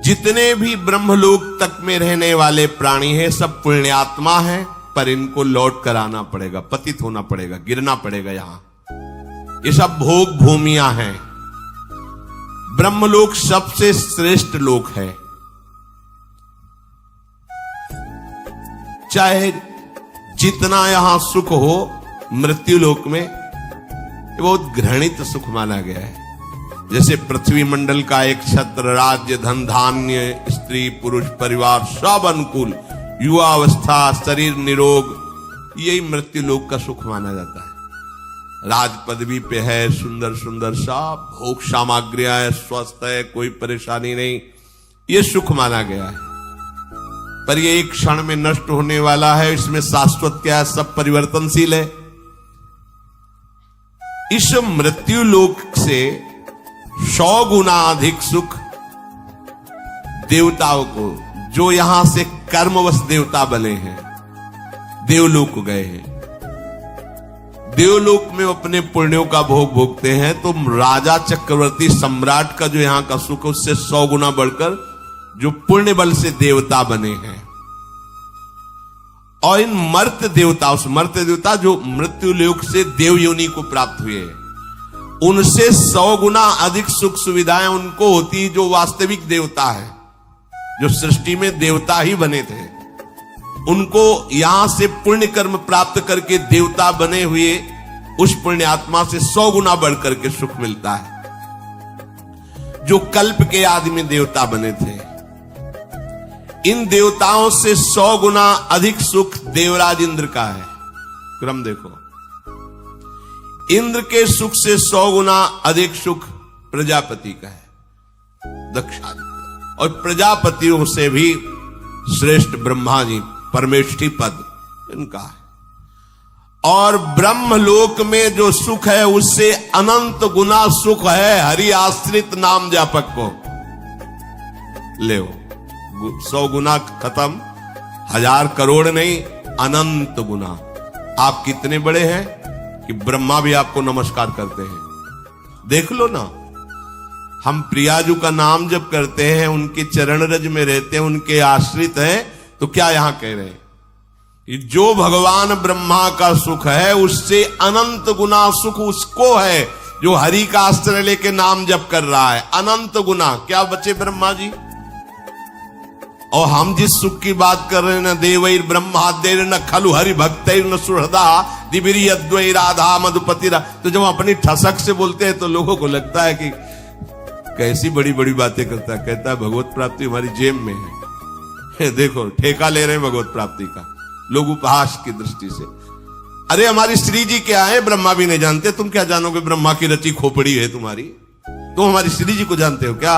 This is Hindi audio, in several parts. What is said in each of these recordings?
जितने भी ब्रह्मलोक तक में रहने वाले प्राणी हैं सब पुण्यात्मा हैं, पर इनको लौट कर आना पड़ेगा, पतित होना पड़ेगा, गिरना पड़ेगा। यहां ये सब भोग भूमियां हैं। ब्रह्मलोक सबसे श्रेष्ठ लोक है। चाहे जितना यहां सुख हो, मृत्यु लोक में बहुत घृणित सुख माना गया है। जैसे पृथ्वी मंडल का एक छत्र, राज्य, धन, धान्य, स्त्री, पुरुष, परिवार सब अनुकूल, युवावस्था, शरीर निरोग, यही मृत्यु लोक का सुख माना जाता है। राज पदवी पे है, सुंदर सुंदर सब भोग सामग्रियां है, स्वस्थ है, कोई परेशानी नहीं, ये सुख माना गया है। पर ये एक क्षण में नष्ट होने वाला है। इसमें शाश्वत क्या है? सब परिवर्तनशील है। इस मृत्यु लोक से 100 गुना अधिक सुख देवताओं को, जो यहां से कर्मवश देवता बने हैं, देवलोक गए हैं। देवलोक में अपने पुण्यों का भोग भोगते हैं, तो राजा चक्रवर्ती सम्राट का जो यहां का सुख है उससे 100 गुना बढ़कर जो पुण्य बल से देवता बने हैं। और इन मर्त्य देवता, उस मर्त्य देवता जो मृत्यु लोक से देव योनि को प्राप्त हुए हैं, उनसे 100 गुना अधिक सुख सुविधाएं उनको होती जो वास्तविक देवता है, जो सृष्टि में देवता ही बने थे। उनको यहां से पुण्य कर्म प्राप्त करके देवता बने हुए उस पुण्य आत्मा से 100 गुना बढ़कर के सुख मिलता है, जो कल्प के आदि में देवता बने थे। इन देवताओं से 100 गुना अधिक सुख देवराज इंद्र का है। क्रम देखो, इंद्र के सुख से 100 गुना अधिक सुख प्रजापति का है, दक्षादि। और प्रजापतियों से भी श्रेष्ठ ब्रह्मा जी, परमेष्ठी पद इनका है। और ब्रह्मलोक में जो सुख है उससे अनंत गुना सुख है हरि आश्रित नाम जापक को। ले 100 गुना खत्म, 1000 करोड़ नहीं, अनंत गुना। आप कितने बड़े हैं कि ब्रह्मा भी आपको नमस्कार करते हैं। देख लो ना, हम प्रियाजू का नाम जब करते हैं, उनके चरण रज में रहते हैं, उनके आश्रित हैं, तो क्या यहां कह रहे हैं कि जो भगवान ब्रह्मा का सुख है उससे अनंत गुना सुख उसको है जो हरि का आश्रय लेके नाम जप कर रहा है। अनंत गुना क्या बचे ब्रह्मा जी। और हम जिस सुख की बात कर रहे हैं ना, देवैर ब्रह्मादेर न खलु हरि भक्तैर न सुहृदा दिबिरी अद्वै राधा मधुपति, तो जब अपनी ठसक से बोलते हैं तो लोगों को लगता है कि कैसी बड़ी बड़ी बातें करता है। कहता है भगवत प्राप्ति हमारी जेब में है। देखो ठेका ले रहे हैं भगवत प्राप्ति का लोग उपहास की दृष्टि से। अरे हमारी श्री जी क्या है ब्रह्मा भी नहीं जानते, तुम क्या जानोगे? ब्रह्मा की रची खोपड़ी है तुम्हारी, तुम हमारी श्री जी को जानते हो क्या?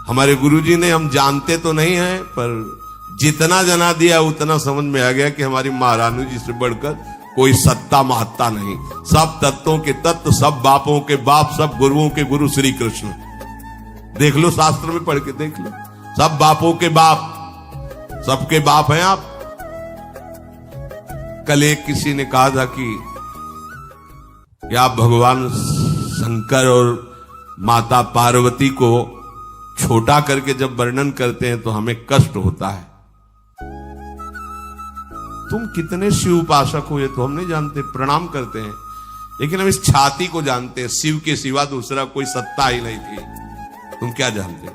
हमारे गुरुजी ने, हम जानते तो नहीं है, पर जितना जना दिया उतना समझ में आ गया कि हमारी महारानी जी से बढ़कर कोई सत्ता महत्ता नहीं। सब तत्वों के तत्व, सब बापों के बाप, सब गुरुओं के गुरु श्री कृष्ण। देख लो, शास्त्र में पढ़ के देख लो, सब बापों के बाप, सबके बाप हैं आप। कल एक किसी ने कहा था कि आप भगवान शंकर और माता पार्वती को छोटा करके जब वर्णन करते हैं तो हमें कष्ट होता है। तुम कितने शिव उपासक हो ये तो हम नहीं जानते, प्रणाम करते हैं, लेकिन हम इस छाती को जानते हैं। शिव के सिवा दूसरा कोई सत्ता ही नहीं थी। तुम क्या जानते हो?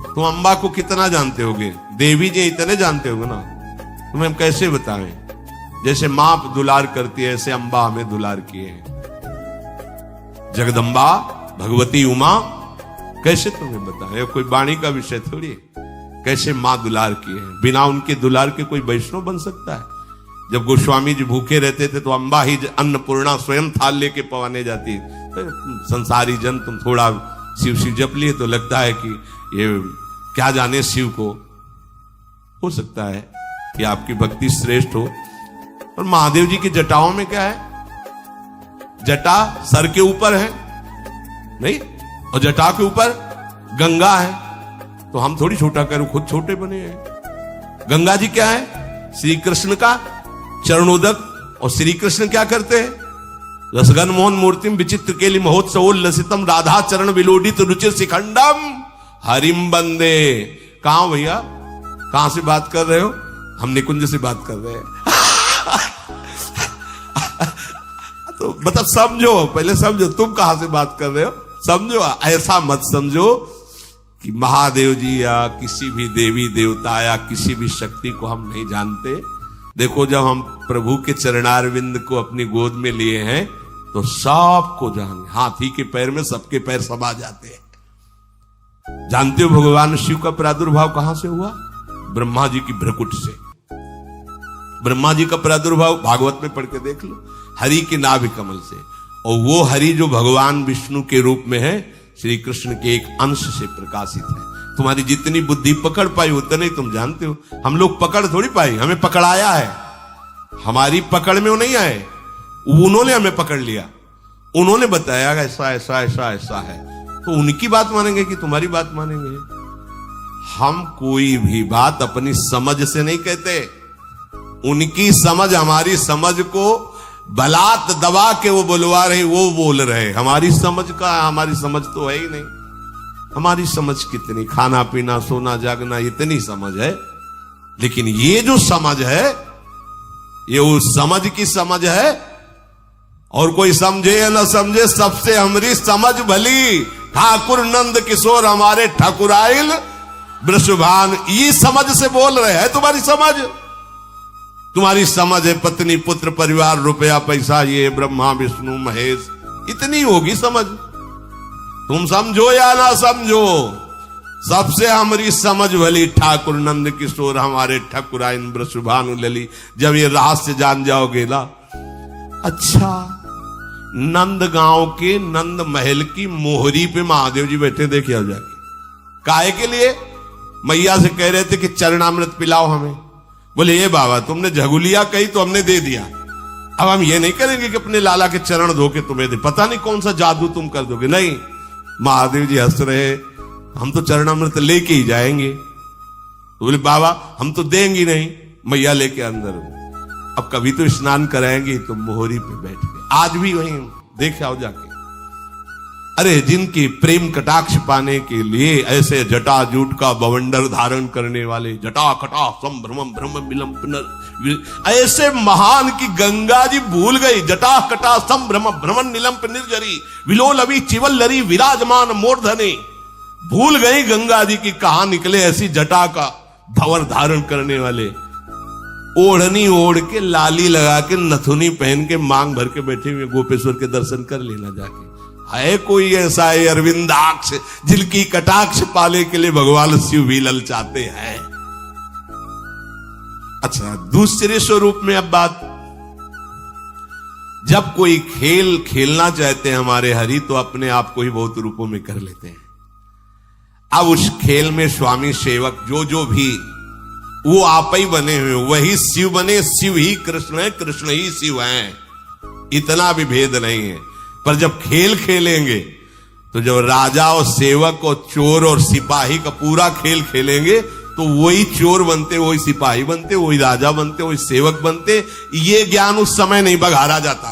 तुम अम्बा को कितना जानते होगे? देवी जी इतने जानते होगे ना, तुम्हें हम कैसे बताएं? जैसे मां दुलार करती है ऐसे अम्बा हमें दुलार किए हैं। जगदम्बा भगवती उमा, कैसे तुम्हें बताएं? कोई वाणी का विषय थोड़ी है। कैसे मां दुलार किए हैं, बिना उनके दुलार के कोई वैष्णव बन सकता है? जब गोस्वामी जी भूखे रहते थे तो अम्बा ही अन्नपूर्णा स्वयं थाल लेके पवाने जाती। संसारी जन तुम थोड़ा शिव शिव जप लिए तो लगता है कि ये क्या जाने शिव को। हो सकता है कि आपकी भक्ति श्रेष्ठ हो। और महादेव जी की जटाओं में क्या है? जटा सर के ऊपर है नहीं, और जटा के ऊपर गंगा है। तो हम थोड़ी छोटा करें, खुद छोटे बने हैं। गंगा जी क्या है? श्री कृष्ण का चरणोदक। और श्री कृष्ण क्या करते हैं? रसगन मोहन मूर्तिम विचित्र केली महोत्सव लसितम राधा चरण विलोडित रुचिर शिखंडम हरिम बंदे। कहां भैया, कहां से बात कर रहे हो? हम निकुंज से बात कर रहे हैं। तो मतलब समझो, पहले समझो तुम कहां से बात कर रहे हो, समझो। ऐसा मत समझो कि महादेव जी या किसी भी देवी देवता या किसी भी शक्ति को हम नहीं जानते। देखो, जब हम प्रभु के चरणारविंद को अपनी गोद में लिए हैं तो सबको जान, हाथी के पैर में सबके पैर समा जाते हैं। जानते हो भगवान शिव का प्रादुर्भाव कहां से हुआ? ब्रह्मा जी की भ्रकुट से। ब्रह्मा जी का प्रादुर्भाव भागवत में पढ़ के देख लो, हरि के नाभि कमल से। और वो हरि जो भगवान विष्णु के रूप में है, श्री कृष्ण के एक अंश से प्रकाशित है। तुम्हारी जितनी बुद्धि पकड़ पाई उतना ही तुम जानते हो। हम लोग पकड़ थोड़ी पाई, हमें पकड़ाया है। हमारी पकड़ में वो नहीं आए, उन्होंने हमें पकड़ लिया, उन्होंने बताया ऐसा ऐसा ऐसा ऐसा है। तो उनकी बात मानेंगे कि तुम्हारी बात मानेंगे? हम कोई भी बात अपनी समझ से नहीं कहते। उनकी समझ हमारी समझ को बलात् दबा के वो बुलवा रहे, वो बोल रहे। हमारी समझ तो है ही नहीं। हमारी समझ कितनी, खाना पीना सोना जागना इतनी समझ है, लेकिन ये जो समझ है ये उस समझ की समझ है। और कोई समझे या न समझे, सबसे हमारी समझ भली। ठाकुर नंद किशोर हमारे ठाकुराइल वृषभान, ये समझ से बोल रहे हैं। तुम्हारी समझ है पत्नी पुत्र परिवार रुपया पैसा, ये ब्रह्मा विष्णु महेश, इतनी होगी समझ। तुम समझो या ना समझो, सबसे हमारी समझ भली। ठाकुर नंद किशोर हमारे ठाकुराइन वृषभानु लली। जब ये रहस्य जान जाओगे ना, अच्छा, नंद गांव के नंद महल की मोहरी पे महादेव जी बैठे, देखे आओ जाके। काहे के लिए? मैया से कह रहे थे कि चरणामृत पिलाओ हमें। बोले ये बाबा तुमने झगुलिया कही तो हमने दे दिया, अब हम ये नहीं करेंगे कि अपने लाला के चरण धो के तुम्हें दे, पता नहीं कौन सा जादू तुम कर दोगे। नहीं, महादेव जी हंस रहे, हम तो चरणामृत लेके ही जाएंगे। तो बोले बाबा हम तो देंगे नहीं। मैया लेके अंदर, अब कभी तो स्नान कराएंगे, तो मोहरी पे बैठ गए। आज भी वहीं देख आओ जाके। अरे जिनकी प्रेम कटाक्ष पाने के लिए ऐसे जटा जूट का बवंडर धारण करने वाले, जटा कटा संभ्रमम ब्रह्म मिलम पुनर, ऐसे महान की गंगा जी भूल गई। जटा कटा संभ्रम भ्रमण नीलम निर्जरी विलोल अभी चिवल लरी विराजमान मूर्धने। भूल गई गंगा जी की कहां निकले ऐसी जटा का धवर धारण करने वाले। ओढ़नी ओढ़ के, लाली लगा के, नथुनी पहन के, मांग भर के बैठे हुए गोपेश्वर के दर्शन कर लेना जाके। है कोई ऐसा है अरविंदाक्ष जिनकी कटाक्ष पाने के लिए भगवान शिव भी ललचाते हैं? अच्छा, दूसरे स्वरूप में अब बात, जब कोई खेल खेलना चाहते हैं हमारे हरि, तो अपने आप को ही बहुत रूपों में कर लेते हैं। अब उस खेल में स्वामी सेवक जो भी वो आप ही बने हुए, वही शिव बने। शिव ही कृष्ण है, कृष्ण ही शिव हैं, इतना भी भेद नहीं है। पर जब खेल खेलेंगे तो जब राजा और सेवक और चोर और सिपाही का पूरा खेल खेलेंगे, तो वही चोर बनते, वही सिपाही बनते, वही राजा बनते, वही सेवक बनते। ये ज्ञान उस समय नहीं बघारा जाता।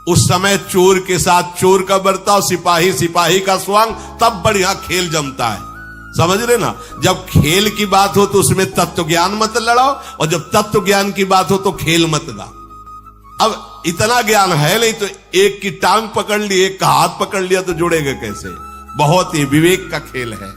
उस समय चोर के साथ चोर का बर्ताव, सिपाही सिपाही का स्वांग, तब बढ़िया खेल जमता है। समझ रहे ना? जब खेल की बात हो तो उसमें तत्व ज्ञान मत लड़ाओ, और जब तत्व ज्ञान की बात हो तो खेल मत गा। अब इतना ज्ञान है नहीं, तो एक की टांग पकड़ ली, एक का हाथ पकड़ लिया, तो जुड़ेगा कैसे? बहुत ही विवेक का खेल है।